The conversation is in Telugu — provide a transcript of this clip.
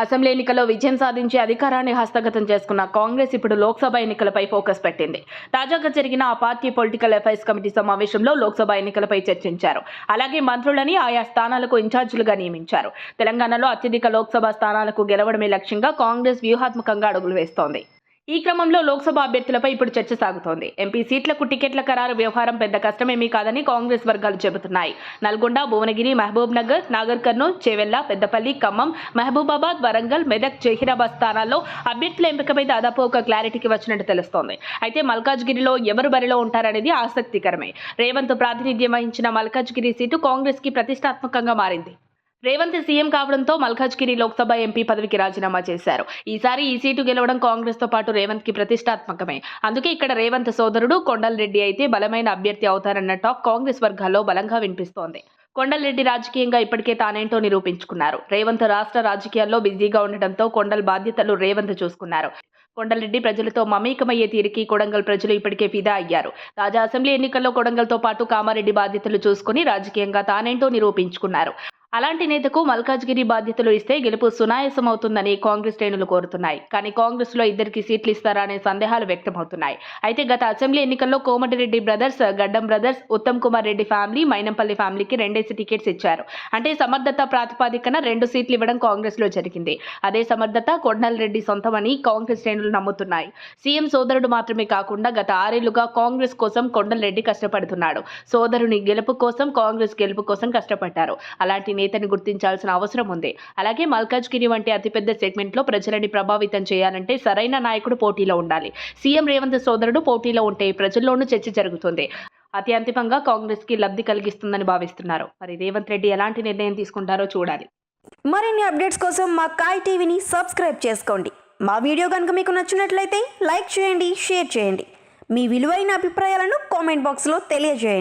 అసెంబ్లీ ఎన్నికల్లో విజయం సాధించి అధికారాన్ని హస్తగతం చేసుకున్న కాంగ్రెస్ ఇప్పుడు లోక్సభ ఎన్నికలపై ఫోకస్ పెట్టింది. తాజాగా జరిగిన ఆ పార్టీ పొలిటికల్ అఫైర్స్ కమిటీ సమావేశంలో లోక్సభ ఎన్నికలపై చర్చించారు. అలాగే మంత్రులని ఆయా స్థానాలకు ఇన్ఛార్జీలుగా నియమించారు. తెలంగాణలో అత్యధిక లోక్సభ స్థానాలకు గెలవడమే లక్ష్యంగా కాంగ్రెస్ వ్యూహాత్మకంగా అడుగులు వేస్తోంది. ఈ క్రమంలో లోక్సభ అభ్యర్థులపై ఇప్పుడు చర్చ సాగుతోంది. ఎంపీ సీట్లకు టికెట్ల ఖరారు వ్యవహారం పెద్ద కష్టమేమీ కాదని కాంగ్రెస్ వర్గాలు చెబుతున్నాయి. నల్గొండ, భువనగిరి, మహబూబ్ నగర్, నాగర్ కర్నూల్, చేవెళ్ల, పెద్దపల్లి, ఖమ్మం, మహబూబాబాద్, వరంగల్, మెదక్, జహీరాబాద్ స్థానాల్లో అభ్యర్థుల ఎంపికపై దాదాపు ఒక క్లారిటీకి వచ్చినట్టు తెలుస్తోంది. అయితే మల్కాజ్గిరిలో ఎవరు బరిలో ఉంటారనేది ఆసక్తికరమే. రేవంత్ ప్రాతినిధ్యం వహించిన మల్కాజ్గిరి సీటు కాంగ్రెస్ కి ప్రతిష్టాత్మకంగా మారింది. రేవంత్ సీఎం కావడంతో మల్కాజ్గిరి లోక్సభ ఎంపీ పదవికి రాజీనామా చేశారు. ఈసారి ఈ సీటు గెలవడం కాంగ్రెస్ తో పాటు రేవంత్ కి ప్రతిష్టాత్మకమే. అందుకే ఇక్కడ రేవంత్ సోదరుడు కొండలరెడ్డి అయితే బలమైన అభ్యర్థి అవుతారన్న టాక్ కాంగ్రెస్ వర్గాల్లో బలంగా వినిపిస్తోంది. కొండలరెడ్డి రాజకీయంగా ఇప్పటికే తానేంటో నిరూపించుకున్నారు. రేవంత్ రాష్ట్ర రాజకీయాల్లో బిజీగా ఉండటంతో కొండల్ బాధ్యతలు రేవంత్ చూసుకున్నారు. కొండలరెడ్డి ప్రజలతో మమేకమయ్యే తీరికి కొడంగల్ ప్రజలు ఇప్పటికే ఫిదా అయ్యారు. తాజా అసెంబ్లీ ఎన్నికల్లో కొడంగల్తో పాటు కామారెడ్డి బాధ్యతలు చూసుకుని రాజకీయంగా తానేంటో నిరూపించుకున్నారు. అలాంటి నేతకు మల్కాజ్గిరి బాధ్యతలు ఇస్తే గెలుపు సునాయాసం అవుతుందని కాంగ్రెస్ శ్రేణులు కోరుతున్నాయి. కానీ కాంగ్రెస్ లో ఇద్దరికి సీట్లు ఇస్తారా అనే సందేహాలు వ్యక్తమవుతున్నాయి. అయితే గత అసెంబ్లీ ఎన్నికల్లో కోమటిరెడ్డి బ్రదర్స్, గడ్డం బ్రదర్స్, ఉత్తమ్ కుమార్ రెడ్డి ఫ్యామిలీ, మైనంపల్లి ఫ్యామిలీకి 2 టికెట్స్ ఇచ్చారు. అంటే సమర్థత ప్రాతిపాదికన 2 సీట్లు ఇవ్వడం కాంగ్రెస్ లో జరిగింది. అదే సమర్థత కొండలరెడ్డి సొంతమని కాంగ్రెస్ శ్రేణులు నమ్ముతున్నాయి. సీఎం సోదరుడు మాత్రమే కాకుండా గత 6 ఏళ్లుగా కాంగ్రెస్ కోసం కొండలరెడ్డి కష్టపడుతున్నాడు. సోదరుని గెలుపు కోసం, కాంగ్రెస్ గెలుపు కోసం కష్టపడ్డారు. అలాంటి నేతని గుర్తించాల్సిన అవసరం ఉంది. అలాగే మల్కాజ్గిరి వంటి అతిపెద్ద సెగ్మెంట్ లో ప్రజలని ప్రభావితం చేయాలంటే సరైన నాయకుడు పోటీలో ఉండాలి. సీఎం రేవంత్ సోదరుడు పోటీలో ఉంటే ప్రజల్లోనూ చర్చ జరుగుతుంది. అంతిమంగా కాంగ్రెస్ కి లబ్ధి కలిగిస్తుందని భావిస్తున్నారు. మరి రేవంత్ రెడ్డి ఎలాంటి నిర్ణయం తీసుకుంటారో చూడాలి. మరిన్ని అప్డేట్స్ కోసం మా కాయ్ టీవీని సబ్స్క్రైబ్ చేసుకోండి. మా వీడియో కనుక మీకు నచ్చినట్లయితే లైక్ చేయండి, షేర్ చేయండి. మీ విలువైన అభిప్రాయాలను కామెంట్ బాక్స్లో తెలియజేయండి.